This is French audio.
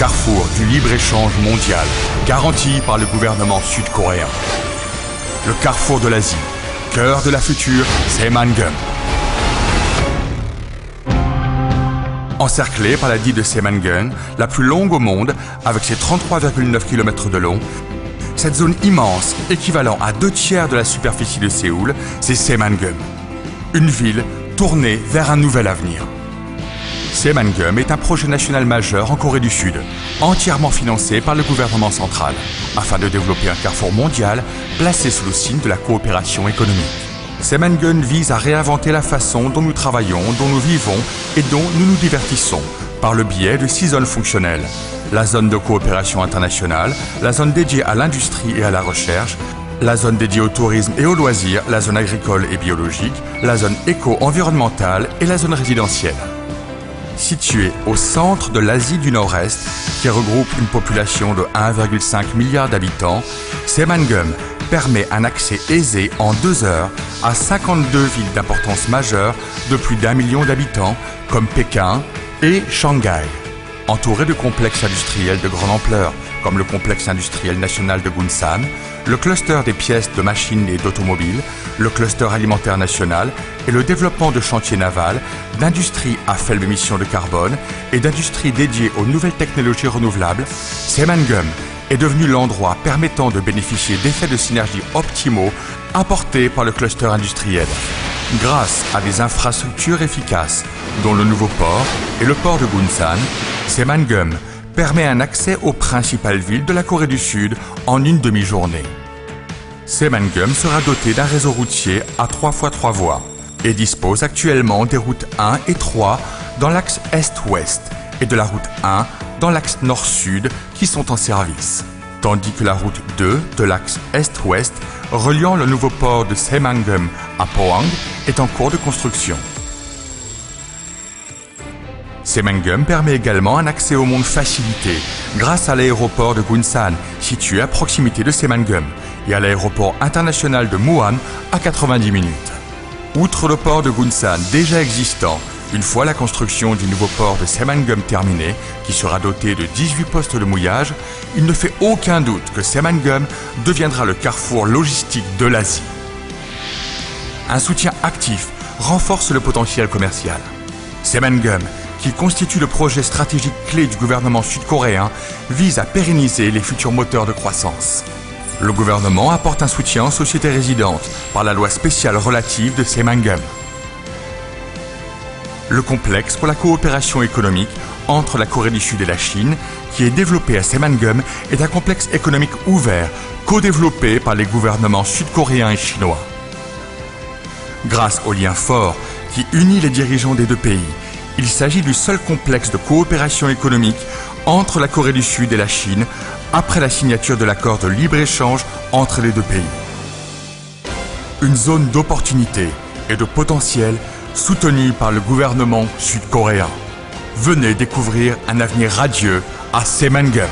carrefour du libre-échange mondial, garanti par le gouvernement sud-coréen. Le carrefour de l'Asie, cœur de la future Saemangeum. Encerclée par la digue de Saemangeum, la plus longue au monde, avec ses 33,9 km de long, cette zone immense, équivalent à 2/3 de la superficie de Séoul, c'est Saemangeum. Une ville tournée vers un nouvel avenir. Saemangeum est un projet national majeur en Corée du Sud, entièrement financé par le gouvernement central, afin de développer un carrefour mondial placé sous le signe de la coopération économique. Saemangeum vise à réinventer la façon dont nous travaillons, dont nous vivons et dont nous nous divertissons, par le biais de 6 zones fonctionnelles. La zone de coopération internationale, la zone dédiée à l'industrie et à la recherche, la zone dédiée au tourisme et aux loisirs, la zone agricole et biologique, la zone éco-environnementale et la zone résidentielle. Située au centre de l'Asie du Nord-Est, qui regroupe une population de 1,5 milliard d'habitants, Saemangeum permet un accès aisé en 2 heures à 52 villes d'importance majeure de plus d'1 million d'habitants, comme Pékin et Shanghai. Entouré de complexes industriels de grande ampleur, comme le complexe industriel national de Gunsan, le cluster des pièces de machines et d'automobiles, le cluster alimentaire national et le développement de chantiers navals, d'industries à faible émission de carbone et d'industries dédiées aux nouvelles technologies renouvelables, Saemangeum est devenu l'endroit permettant de bénéficier d'effets de synergie optimaux apportés par le cluster industriel. Grâce à des infrastructures efficaces, dont le nouveau port et le port de Gunsan, Saemangeum permet un accès aux principales villes de la Corée du Sud en une demi-journée. Saemangeum sera doté d'un réseau routier à 3x3 voies et dispose actuellement des routes 1 et 3 dans l'axe Est-Ouest et de la route 1 dans l'axe Nord-Sud qui sont en service, tandis que la route 2 de l'axe Est-Ouest reliant le nouveau port de Saemangeum à Pohang est en cours de construction. Saemangeum permet également un accès au monde facilité grâce à l'aéroport de Gunsan, situé à proximité de Saemangeum, et à l'aéroport international de Muan à 90 minutes. Outre le port de Gunsan déjà existant, une fois la construction du nouveau port de Saemangeum terminée, qui sera doté de 18 postes de mouillage, il ne fait aucun doute que Saemangeum deviendra le carrefour logistique de l'Asie. Un soutien actif renforce le potentiel commercial. Saemangeum, qui constitue le projet stratégique clé du gouvernement sud-coréen, vise à pérenniser les futurs moteurs de croissance. Le gouvernement apporte un soutien aux sociétés résidentes par la loi spéciale relative de Saemangeum. Le complexe pour la coopération économique entre la Corée du Sud et la Chine, qui est développé à Saemangeum, est un complexe économique ouvert, co-développé par les gouvernements sud-coréens et chinois. Grâce au lien fort qui unit les dirigeants des deux pays, il s'agit du seul complexe de coopération économique entre la Corée du Sud et la Chine après la signature de l'accord de libre-échange entre les deux pays. Une zone d'opportunité et de potentiel soutenue par le gouvernement sud-coréen. Venez découvrir un avenir radieux à Saemangeum.